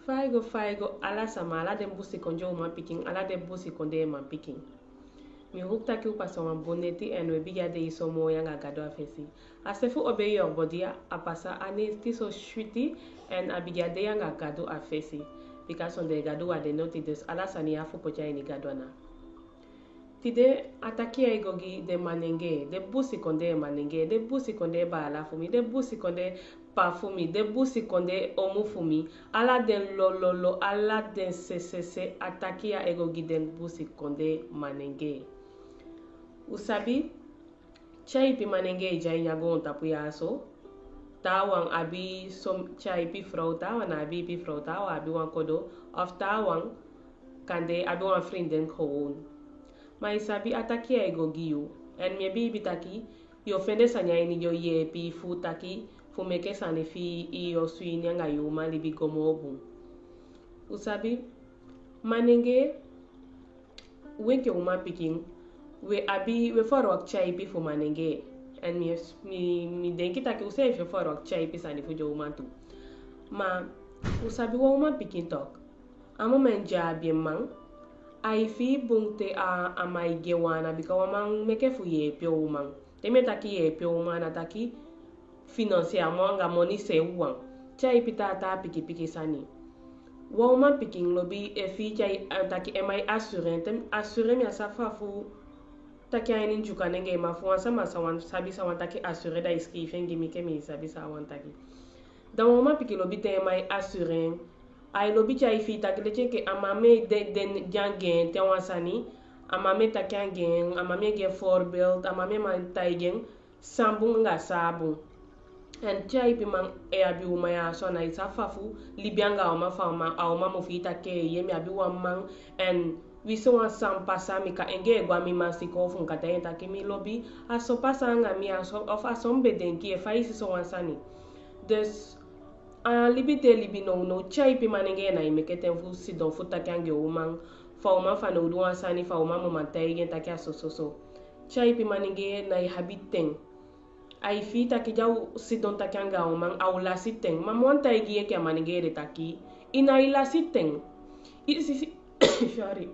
Faigo ala sama ala dem busi konjo uma picking ala de busi konde man picking. Mi hukta ki upasa wan boneti en we biga de iso mo yanga gado afesi. Asefu obe yor bodia apasa ane tiso shwiti en abiga de yanga gado afesi. Because on the gado wa de noti des ala sani afu pocha ini gado na. Tide ataki ay gogi de manenge, de busi konde manenge, de busi konde ba ala fumi, de busi konde pa fumi, de busi konde omu fumi, ala den lololo, ala den se ataki ya egogi den busi konde manenge. Usabi, chai pi manenge jai nyago tapu ya so, tawang abi som chai pi frauta, wan abi pi frauta, wa abi wan kodo, of tawang kande abi wan frienden koon. Ma isabi ataki ya egogi yu, en miebi bitaki, yo fende sanya ini yo ye pi fu taki, fu meke sane fi iyo sui nyanga yu ma libi gomo obu. Usabi, manenge, weke uma picking, we forok chai pi fu manenge, en mi denki taki use fe forok chai pi sane fu jo uma tu. Ma, usabi wa uma picking talk, amo menja biemang, ai fi bungte a mai gewana bika wamang meke fu ye pyo umang teme taki ye pyo umana taki financièrement nga moni se uang chai pita ta piki sani wama picking lobby e fi chai taki emai assurer mi asafa fu taki ainin jukane nge ma fu sama sawan sabi sawan taki assurer da iski fengi mi ke mi sabi sawan taki da wama piki lobby te emai assurer ay lobi chai fi takile ke amame den jangen te wansani amame takyangen amame ge voorbeeld amame man taigen sambu nga sabu en chai pi man e abi umaya so na isafafu libianga o ma mo fi take yemi abi man en wiso wan sam pasa mi ka enge gwa mi masiko fun kata enta ke mi lobi aso pasa nga mi aso of asom beden ki e fa isi so wansani des libite libino no chai pi manenge na imeketen fu sidon fu takange umang fa uma fa no duan sani fa uma mo mantai gen takia so chai pi manenge na habiten ai fi taki jau sidon takanga umang au la siten mamonta igi ke manenge de taki ina ila siten isi sorry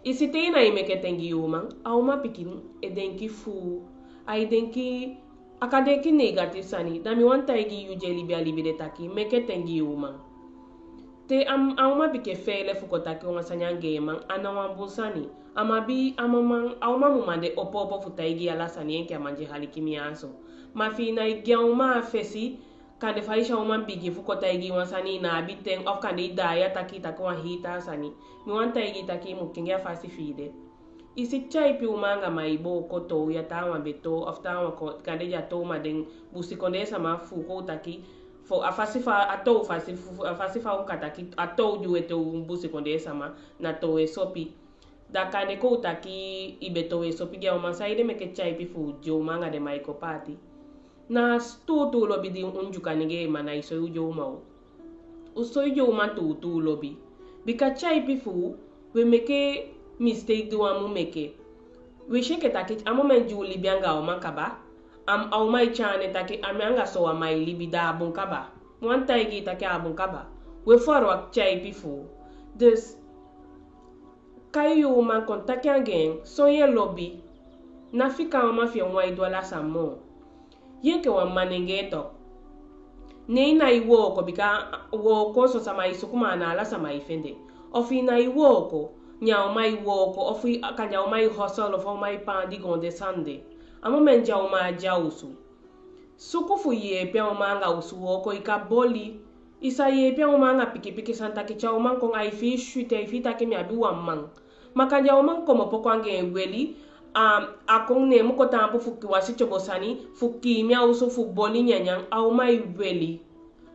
isi te na imeketen gi umang au ma pikin edenki fu ai denki akadeki negatif sani dami wanta igi yujeli bi alibi de taki meke tengi uma te auma bike fele fuko taki wanga sanyange man anawan busani auma mumande opo futa igi ala sani enke amanje halikimi aso mafi na igi auma fesi kande faisha uma bigi fuko ta igi wansani na abiten of kande idaya taki takwa hita sani mi wanta igi taki mukinge fasi fide isi chai pi umanga maibo koto ya tawa beto of tawa ko kande ya to maden busi konde sama fu ko taki fo afasifa ato afasifa ukataki ato jueto busi konde sama na to esopi da kande ko taki ibeto esopi ga uma saide meke chai pi fu jo manga de maiko pati na stu lobi di unjuka nige mana iso jo mau uso jo ma tu lobi bika chai pi fu we meke mistake do amu meke we shake taki amu menju libianga o mankaba au mai chane taki amanga so amai libida abunkaba wanta igi taki abunkaba we forwa chai pifu dus kayu man kontaki again so ye lobby nafika o mafia wai dola samo yeke wa manenge to nei na iwo ko bika wo ko so sama isukuma na ala sama ifende ofina iwo ko nyao mai woko ofi akanya mai hustle of mai pandi gonde sande amo menja o ma jausu sukufu ye pe o manga usu woko ikaboli isa ye pe o manga piki santa ki chao man kon ai fi shute fi ta ke mi abi wamman makanja o man komo poko ange weli akong ne mo ko tampo fuki wasi chobosani fuki mi usu fu boli nyanyang au mai weli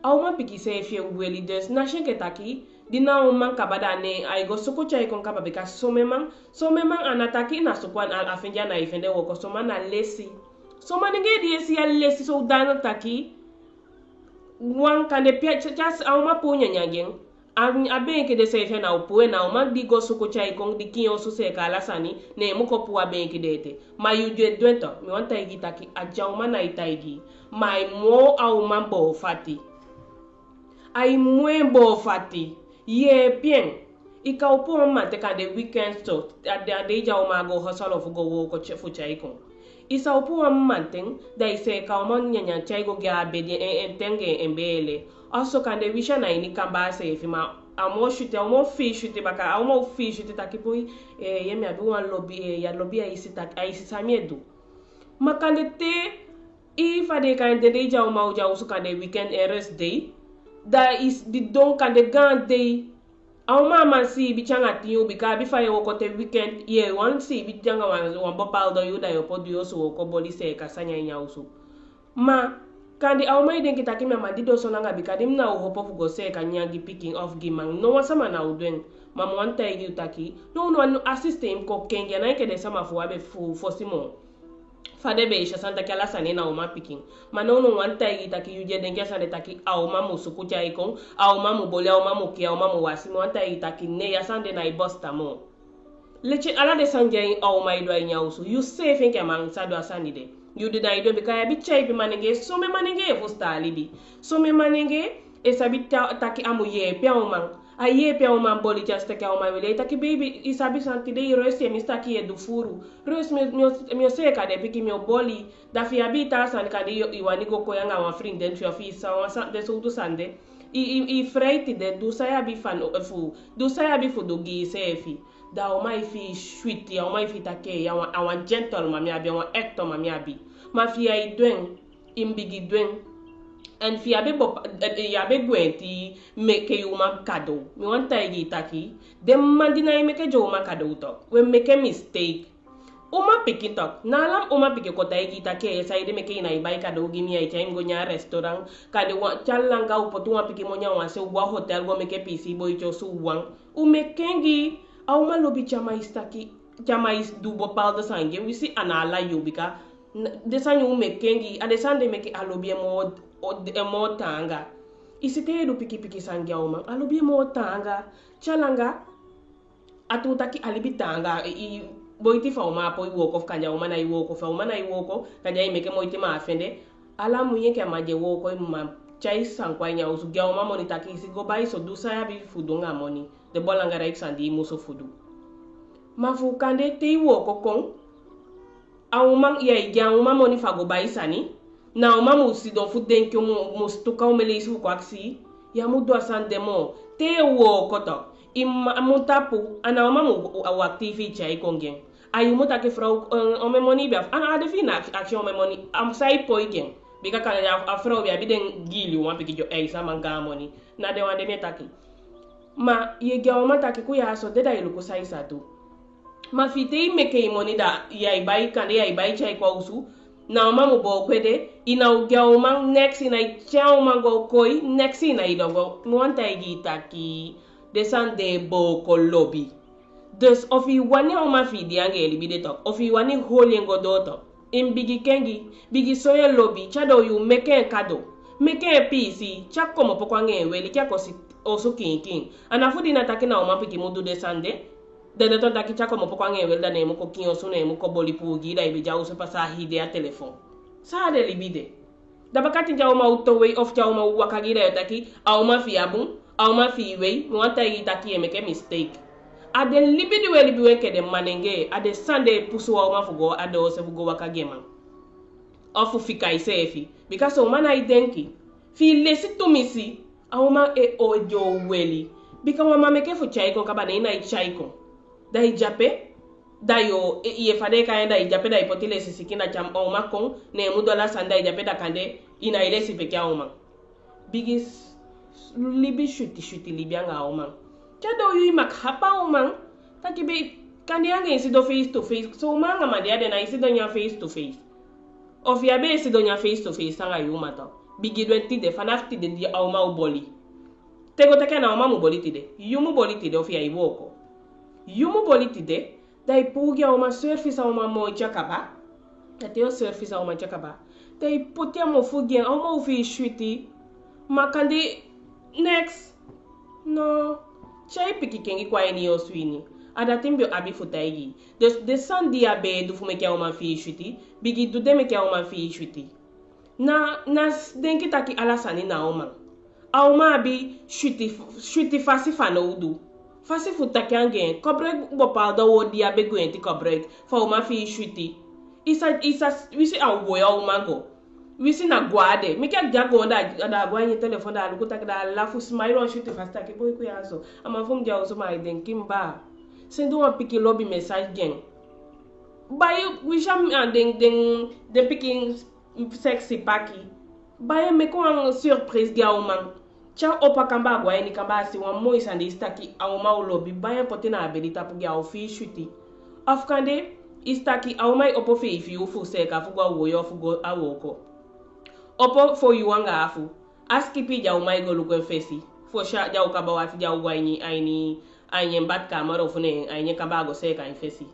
au ma piki se fi weli des na shenke taki dina man kabada ne ay go suku chay kon kaba beka someman anataki na sukwan al afenja na ifende woko somana lesi somana ngedi esi ya lesi so dana taki wan kande pia chas au ma punya nyagen abenke de sefe na upuwe na uma di go suku chay kon di kiyo su se kala sani ne muko puwa benke dete ma yuje dwento mi wanta igi taki ajauma na itaigi mai mo au mambo fati ai mwen bo fati ye bien ika upo mante ka de weekend so ade ja o mago hosolo fugo wo ko chefu chaiko isa upo mante da ise ka mon nyanya chaigo ga bedi entenge embele also ka de wisha na ini kamba se fima amo shute amo fish shute baka amo fish shute takipoi yemi abu wan lobby ya lobby ai samiedu makande te ifa de kan de ja o mau ja usu ka de weekend rest day da is di don kan de gan day au mama si bichanga tiyo bika bifa yo kote weekend ye wan si bichanga wan bopal do yuda yo podio so ko boli se kasanya nya usu ma kandi au mai den kita kimya mandido so nanga bika dim na uhopo fugo se kanya gi picking off gimang no wasama na udwen mama wanta igi utaki no assist him ko kenge na ke de sama fu abe fu fosimo fade be isha santa kala sane na uma picking manono wanta igi taki yuje den kesa de taki au mamu sukucha iko au mamu bole au mamu ki au mamu wasimo wanta igi taki ne ya sande na ibosta mo leche ala de sanje au mai do nya usu you safe nke man sado asani de you did I do because I be chai be manenge so me manenge fu stali bi so me manenge e sabita taki amu ye pe au man aye pe o man boli just take o man wele taki baby isabi santi de reste mi staki e du furu res mi seka de piki mi boli da fi abita san ka de iwani go ko yanga wa friend den fi office sa de so tu sande i freiti de du saya bi fan fu du saya bi fu do gi sefi da o mai fi sweet ya o mai fi take ya wa gentle ma mi abi wa ecto ma mi abi ma fi ai dwen imbigi dwen and fi abe yabe gwenti make you ma kado mi wanta igi taki dem mandina make jo ma kado to we make a mistake uma piki talk nalam uma piki kota igi take sai de make ina ibai kado gi mi ai time go nya restaurant kade wa chalanga upotu wa piki monya wa se wa hotel go make pc boy jo su wan u mekengi au ma lobi chama istaki chama is dubo pal de sangue we see anala yubika de sanyu mekengi ade sande make alobi mo tanga isite do piki sangue uma alobi mo tanga chalanga atutaki alibi tanga I boiti fa uma po walk of kanja uma na iwoko fa uma na iwoko kanja I make moiti ma afende ala munye ke ma je woko ma chai sankwa nya usu gya uma monita ki isi go bai so du saya bi fudu nga moni de bolanga right sandi muso fudu mafu kande te iwoko kon auma ya gya uma moni fa go bai sani na uma musi do fuden ki mu stuka umele isu ko aksi ya mudo asande mo te woko to imutapu ana uma mu active chai kongen ayu mutake frau ome moni bia ana ade fina action ome moni am sai poigen bika kan ya frau bia biden gili wa piki jo eisa manga moni na de wande metaki ma ye gya o mataki ku ya so de da ilu ko sai satu ma fite meke moni da ya ibai kan ya ibai chai kwa usu na uma mu bo kwede ina gya o man next ina chao mango koi next ina idogo mwanta igitaki desande bo ko lobby des ofi wani o ma fi diange elibide tok ofi wani holengo do tok in bigi kengi bigi soye lobby chado you make kado make pc chako mo pokwa nge weli kya ko si oso kin anafudi na takina o ma piki mudu desande de to taki chako mo pokwa nge wel da ne mo ko kin oso ne mo ko boli pugi da ibe jawu so pasa hide a telephone sa de libide da bakati jawu ma auto way of jawu ma wakagira yotaki au ma fi abun au ma fi way mo wanta itaki e make mistake ade libidi we libi weke de manenge ade sande pusu wa ma fugo ade o se fugo wakagema ofu fika isefi because o mana idenki fi lesi tumisi au ma e ojo weli bika wa ma meke fu chai kon kabane ina chai kon da ijape da yo ye fade ka enda ijape da ipotile sisikina cham o ma kon ne mudola sanda ijape da kande ina ile sipeke o ma bigis libi shuti libianga o ma chado yu mak hapa o ma takibe kandi yange isido face to face so manga madiade na isido nya face to face ofia be isido nya face to face sanga yu mata bigidwenti de fanafti de dia o ma uboli tego take na o ma mu boli tide yumu boli tide ofia iwoko yumu boli tide dai pugia o ma surface o ma mo chakaba ateo surface o ma chakaba dai putia mo fugia o ma ufi shuti makandi next no chai piki kengi kwa eni oswini ada timbio abi futaigi de sandi abe du fume kia o ma fi shuti bigi du deme kia o ma fi shuti na denki taki alasani na o ma Auma bi shuti fasi fana udu. Fasi futa kangen. Kobrek bopal da wodi abe gwenti kobrek. Fa uma fi shuti. Isa wisi awoya uma go. Wisi na guade. Mika gago da gwanyi telefone da lukuta da lafu smile shuti fasta ki boy kuyaso. Ama fum dia uso ma iden kimba. Sendo uma piki lobby message gen. Bayo wisham den picking sexy paki. Baye me ko ang surprise dia uma. Cha opa kamba gwa ni kamba si wan mo isande istaki auma ulobi bayan potina abedita pugi au fi shuti afkande istaki auma opo fi ifi ufu seka fugwa woyo fugo awoko opo fo yuanga afu askipi ja auma go lukwen fesi fo sha ja ukaba wa fi ja ugwa ni aini mbat kamaro fune aini kamba go seka infesi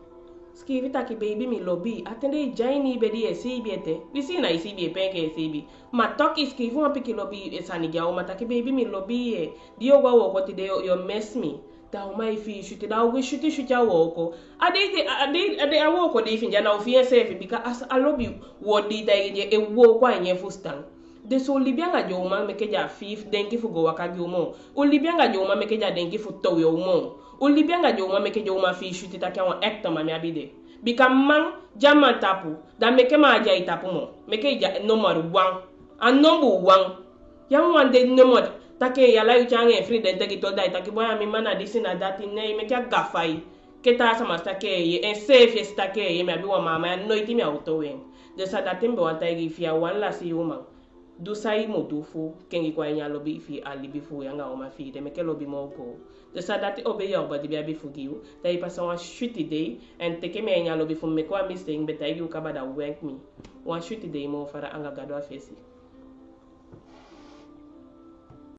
skivita ki baby mi lobby atende jaini bedi esibiete bisi na isibi penke esibi ma toki skivu un piki lobby esanigia o mataki baby mi lobby e dio gwa woko ti de yo mess me da o mai fi shuti da o shuti awoko ade awoko de finja na ofie safe bika as a lobby wodi da ye e wo kwa nye fustan de so libianga joma mekeja fif denki fugo wakagi umo o libianga joma mekeja denki fu toyo umo o libianga joma mekeja uma fi shuti ta kwa hector mami abide bika man jama tapu da meke ma aja itapu mo meke ja number 1 and number 1 yang wande number take yala yu change free den teki to dai taki boya mi mana disi na dati ne meke gafai keta sama stake ye en safe stake ye me abi wa mama no iti mi auto wen de sa datin be wanta igi fia wan la si uma du sai modufu kengi kwa nya lobi fi alibi fu yanga o ma fi de meke lobi mo go de sa dati obe yo body bi abi fu giu dai pasa wa shitty day and teke me nya lobi fu me kwa mistake be tai yu kabada wank me wa shitty day mo fara anga gadwa fesi